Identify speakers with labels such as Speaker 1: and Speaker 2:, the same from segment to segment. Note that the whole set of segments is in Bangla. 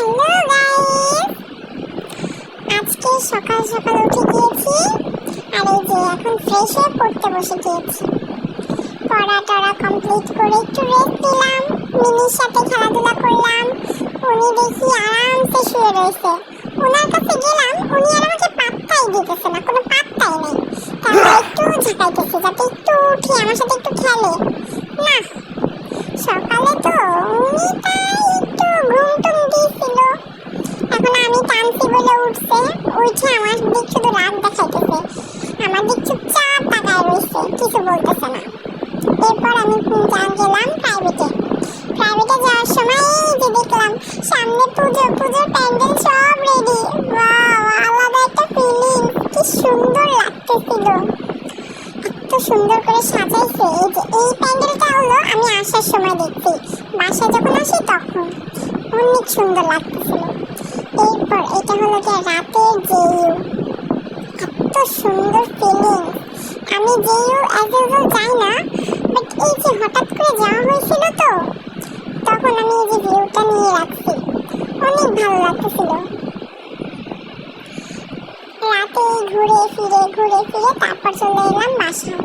Speaker 1: হ্যালো গাইস, আজকে সকাল সকাল উঠে গিয়েছি আর এই যে এখন ফ্রেশ হয়ে পড়তে বসে গিয়েছি। পড়া টড়া কমপ্লিট করে একটু রেস্ট নিলাম, মিনির সাথে খেলাধুলা করলাম। উনি দেখি আরামসে শুয়ে রয়েছে। ওনার কাছে গেলাম, উনি আর আমাকে পাত্তাই দিতেছে না, কোনো পাত্তাই নেই। তারপর একটু ঝাঁকাইতেছে যাতে একটু উঠি আমার সাথে একটু খেলে। না, সকালে তো উনি তাই একটু ঘুমটুম দিয়েছিল, এখন আমি টানছি বলে উঠছে। উঠে আমার দিক শুধু রাগ দেখাইতেছে, আমার দিক চুপচাপ তাকায় রয়েছে, কিছু বলতেছে না। এরপর আমি গেলাম প্রাইভেটে যাওয়ার সময় যে দেখলাম সামনে পুজোর প্যান্ডেল সব রেডি। আলাদা একটা ফিলিং, কি সুন্দর লাগতেছিল, এত সুন্দর করে সাজাইছে। এই যে এই প্যান্ডেলটা হলো আমি আসার সময় দেখছি, বাসায় যখন আসি তখন অনেক সুন্দর লাগতেছিল। এরপর এটা হলো যে রাতের জেইউ, এত সুন্দর ফিলিং। আমি জেইউ অ্যাজ ইউজুয়াল যাই না, বাট এই যে হঠাৎ করে যাওয়া হয়েছিল তো, তখন আমি এই যে ভিউটা নিয়ে রাখছি, অনেক ভালো লাগতেছিল। রাতে ঘুরে ফিরে তারপর চলে এলাম বাসায়।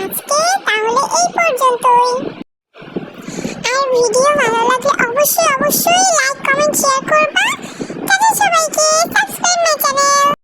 Speaker 1: আজকে তাহলে এই পর্যন্তই। আর ভিডিও ভালো লাগলে অবশ্যই লাইক কমেন্ট শেয়ার করবা। তাদের সবাইকে সাবস্ক্রাইব মাই চ্যানেল।